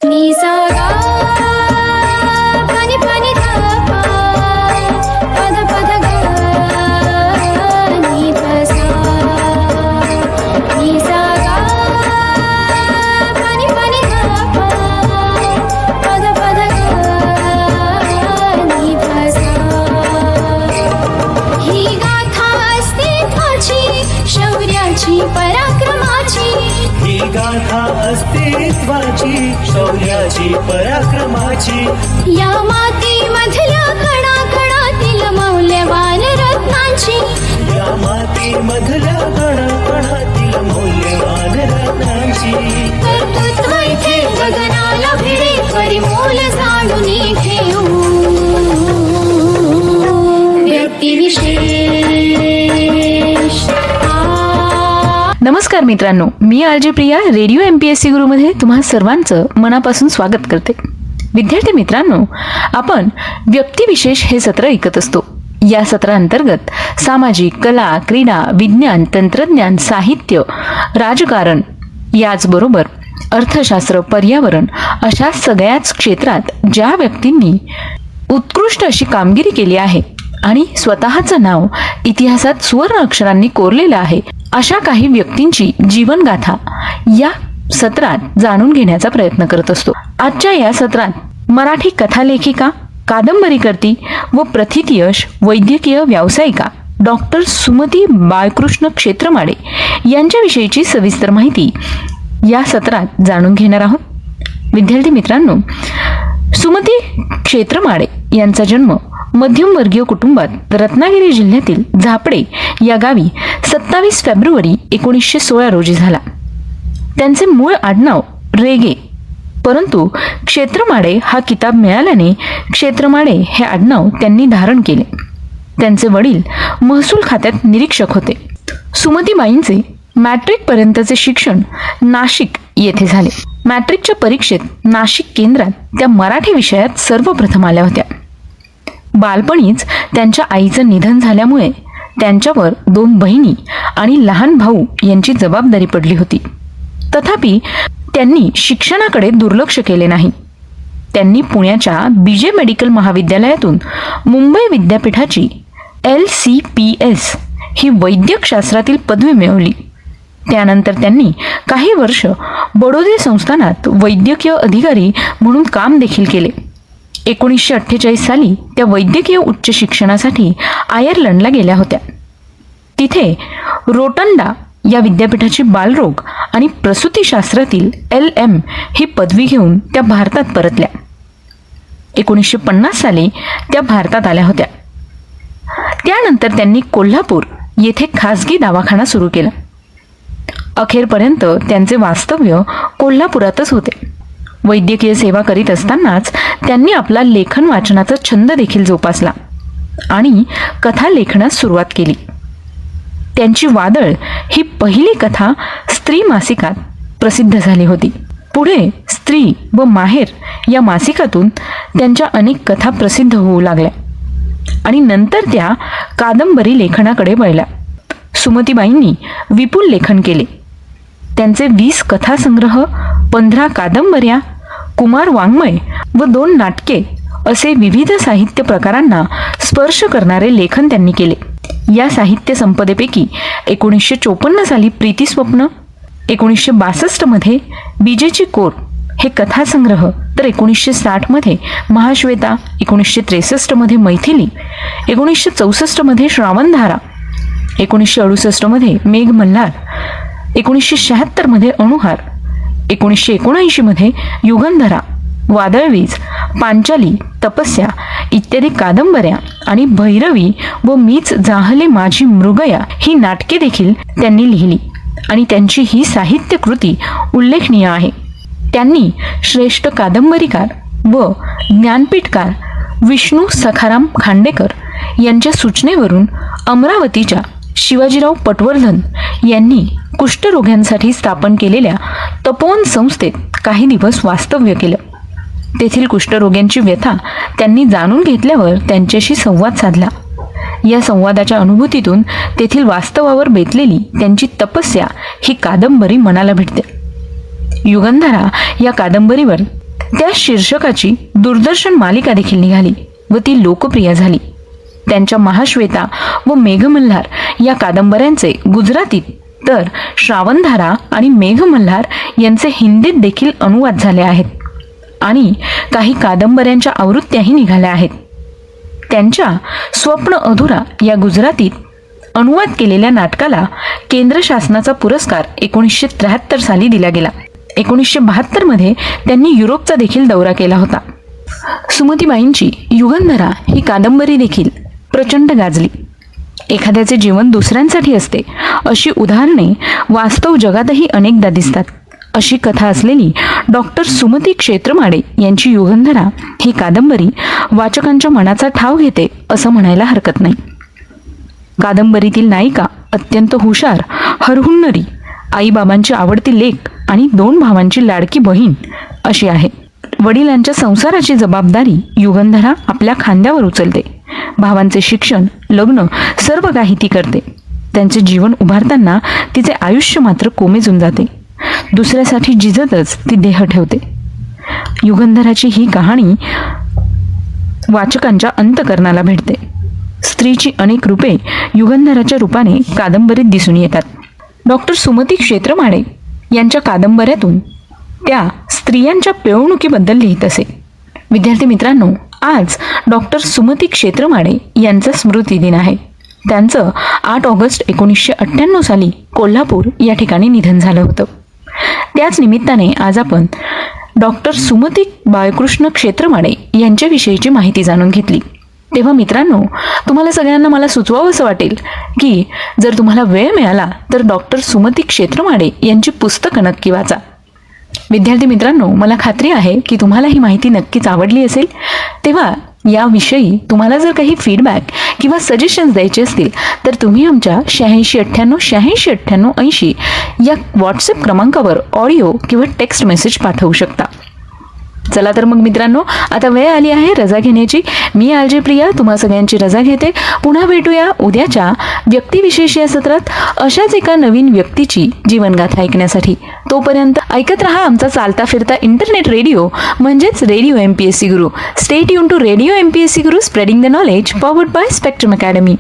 नि सा गा पनि पनि धा पा पद पद गा नि ध सा नि सा गा पनि पनि धा पा पद पद गा नि ध सा ही गाथा अस्तित्वाची शौर्याची पराक्रमाची ही गाथा अस्तित्वाची शौर्याची पराक्रमाची या मातीमधल्या कणाकणातील मौल्यवान रत्नांची या मातीमधल्या कणाकणातील मौल्यवान रत्नांची कर्तृत्व इथे गगनाला भिडे परिमोल जाणून घेऊ व्यक्तिविशेष नमस्कार मित्रांनो, मी आरजे प्रिया रेडिओ MPSC गुरुमध्ये तुम्हा सर्वांचं मनापासून स्वागत करते. विद्यार्थी मित्रांनो, आपण व्यक्तिविशेष हे सत्र ऐकत असतो. या सत्रांतर्गत सामाजिक, कला, क्रीडा, विज्ञान, तंत्रज्ञान, साहित्य, राजकारण याचबरोबर अर्थशास्त्र, पर्यावरण अशा सगळ्याच क्षेत्रात ज्या व्यक्तींनी उत्कृष्ट अशी कामगिरी केली आहे आणि स्वतःचं नाव इतिहासात सुवर्ण अक्षरांनी कोरलेलं आहे, अशा काही व्यक्तींची जीवनगाथा या सत्रात जाणून घेण्याचा प्रयत्न करत असतो. आजच्या या सत्रात मराठी कथालेखिका, कादंबरीकर्ती व प्रथितयश वैद्यकीय व्यावसायिका डॉक्टर सुमती बाळकृष्ण क्षेत्रमाडे यांच्याविषयीची सविस्तर माहिती या सत्रात जाणून घेणार आहोत. विद्यार्थी मित्रांनो, सुमती क्षेत्रमाडे यांचा जन्म मध्यमवर्गीय कुटुंबात रत्नागिरी जिल्ह्यातील झापडे या गावी 27 फेब्रुवारी 1916 रोजी झाला. त्यांचे मूळ आडनाव रेगे, परंतु क्षेत्रमाडे हा किताब मिळाल्याने क्षेत्रमाडे हे आडनाव त्यांनी धारण केले. त्यांचे वडील महसूल खात्यात निरीक्षक होते. सुमतीबाईंचे मॅट्रिक पर्यंतचे शिक्षण नाशिक येथे झाले. मॅट्रिकच्या परीक्षेत नाशिक केंद्रात त्या मराठी विषयात सर्वप्रथम आल्या होत्या. बालपणीच त्यांच्या आईचं निधन झाल्यामुळे त्यांच्यावर 2 बहिणी आणि लहान भाऊ यांची जबाबदारी पडली होती. तथापि त्यांनी शिक्षणाकडे दुर्लक्ष केले नाही. त्यांनी पुण्याच्या BJ मेडिकल महाविद्यालयातून मुंबई विद्यापीठाची LCPS ही वैद्यकशास्त्रातील पदवी मिळवली. त्यानंतर त्यांनी काही वर्ष बडोदे संस्थानात वैद्यकीय अधिकारी म्हणून काम देखील केले. 1948 साली त्या वैद्यकीय उच्च शिक्षणासाठी आयर्लंडला गेल्या होत्या. तिथे रोटंडा या विद्यापीठाची बालरोग आणि प्रसूतीशास्त्रातील LM ही पदवी घेऊन त्या भारतात परतल्या. 1950 साली त्या भारतात आल्या होत्या. त्यानंतर त्यांनी कोल्हापूर येथे खासगी दवाखाना सुरू केला. अखेरपर्यंत त्यांचे वास्तव्य कोल्हापुरातच होते. वैद्यकीय सेवा करीत असतानाच त्यांनी आपला लेखन वाचनाचा छंद देखील जोपासला आणि कथा लेखनास सुरुवात केली. त्यांची वादळ ही पहिली कथा स्त्री मासिकात प्रसिद्ध झाली होती. पुढे स्त्री व माहेर या मासिकातून त्यांच्या अनेक कथा प्रसिद्ध होऊ लागल्या आणि नंतर त्या कादंबरी लेखनाकडे वळल्या. सुमतीबाईंनी विपुल लेखन केले. त्यांचे 20 कथासंग्रह, 15 कादंबऱ्या, कुमार वाङ्मय व 2 नाटके असे विविध साहित्य प्रकारांना स्पर्श करणारे लेखन त्यांनी केले. या साहित्य संपदेपैकी 1954 साली प्रीतिस्वप्न, 1962 मध्ये बीजेची कोर हे कथासंग्रह, तर 1960 मध्ये महाश्वेता, 1963 मध्ये मैथिली, 1964 मध्ये श्रावणधारा, 1968 मध्ये मेघ मल्हार, 1976 मध्ये अणुहार, 1979 मध्ये युगंधरा, वादळवीज, पांचाली, तपस्या इत्यादी कादंबऱ्या आणि भैरवी व मीच जाहले माझी मृगया ही नाटके देखील त्यांनी लिहिली आणि त्यांची ही साहित्य कृती उल्लेखनीय आहे. त्यांनी श्रेष्ठ कादंबरीकार व ज्ञानपीठकार विष्णू सखाराम खांडेकर यांच्या सूचनेवरून अमरावतीच्या शिवाजीराव पटवर्धन यांनी कुष्ठरोग्यांसाठी स्थापन केलेल्या तपोवन संस्थेत काही दिवस वास्तव्य केलं. तेथील कुष्ठरोग्यांची व्यथा त्यांनी जाणून घेतल्यावर त्यांच्याशी संवाद साधला. या संवादाच्या अनुभूतीतून तेथील वास्तवावर बेतलेली त्यांची तपस्या ही कादंबरी मनाला भिडते. युगंधरा या कादंबरीवर त्या शीर्षकाची दूरदर्शन मालिका देखील निघाली व ती लोकप्रिय झाली. त्यांच्या महाश्वेता व मेघमल्हार या कादंबऱ्यांचे गुजरातीत तर श्रावणधारा आणि मेघमल्हार यांचे हिंदीत देखील अनुवाद झाले आहेत आणि काही कादंबऱ्यांच्या आवृत्त्याही निघाल्या आहेत. त्यांच्या स्वप्न अधुरा या गुजरातीत अनुवाद केलेल्या नाटकाला केंद्र शासनाचा पुरस्कार 1973 साली दिला गेला. 1972 मध्ये त्यांनी युरोपचा देखील दौरा केला होता. सुमतीबाईंची युगंधरा ही कादंबरी देखील प्रचंड गाजली. एखाद्याचे जीवन दुसऱ्यांसाठी असते अशी उदाहरणे वास्तव जगातही अनेकदा दिसतात. अशी कथा असलेली डॉक्टर सुमती क्षेत्रमाडे यांची युगंधरा ही कादंबरी वाचकांच्या मनाचा ठाव घेते असं म्हणायला हरकत नाही. कादंबरीतील नायिका अत्यंत हुशार, हरहुन्नरी, आईबाबांची आवडती लेक आणि 2 भावांची लाडकी बहीण अशी आहे. वडिलांच्या संसाराची जबाबदारी युगंधरा आपल्या खांद्यावर उचलते. भावांचे शिक्षण, लग्न सर्व काही ती करते. त्यांचे जीवन उभारताना तिचे आयुष्य मात्र कोमेजून जाते. दुसऱ्यासाठी झिजतच ती देह ठेवते. युगंधराची ही कहाणी वाचकांच्या अंतःकरणाला भेटते. स्त्रीची अनेक रूपे युगंधराच्या रूपाने कादंबरीत दिसून येतात. डॉक्टर सुमती क्षेत्रमाडे यांच्या कादंबऱ्यातून त्या स्त्रियांच्या पिळवणुकीबद्दल लिहित असे. विद्यार्थी मित्रांनो, आज डॉक्टर सुमती क्षेत्रमाडे यांचा स्मृतिदिन आहे. त्यांचं 8 ऑगस्ट 1998 साली कोल्हापूर या ठिकाणी निधन झालं होतं. त्याच निमित्ताने आज आपण डॉक्टर सुमती बाळकृष्ण क्षेत्रमाडे यांच्याविषयीची माहिती जाणून घेतली. तेव्हा मित्रांनो, तुम्हाला सगळ्यांना मला सुचवावं असं वाटेल की जर तुम्हाला वेळ मिळाला तर डॉक्टर सुमती क्षेत्रमाडे यांची पुस्तकं नक्की वाचा. विद्यार्थी मित्रांनो, मला खात्री आहे की तुम्हाला ही माहिती नक्कीच आवडली असेल. तेव्हा याविषयी तुम्हाला जर काही फीडबॅक किंवा सजेशन्स द्यायचे असतील तर तुम्ही आमच्या 8698 या व्हॉट्सअप क्रमांकावर ऑडिओ किंवा टेक्स्ट मेसेज पाठवू शकता. चला तर मग मित्रांनो, आता वेळ आली आहे रजा घेण्याची. मी आरजे प्रिया तुम्हा सगळ्यांची रजा घेते. पुन्हा भेटूया उद्याच्या व्यक्तिविशेष या सत्रात अशाच एका नवीन व्यक्तीची जीवनगाथा ऐकण्यासाठी. तोपर्यंत ऐकत रहा आमचा चालता फिरता इंटरनेट रेडिओ म्हणजेच radio MPSC Guru. Stay tune to radio MPSC Guru, spreading the knowledge, powered by spectrum academy.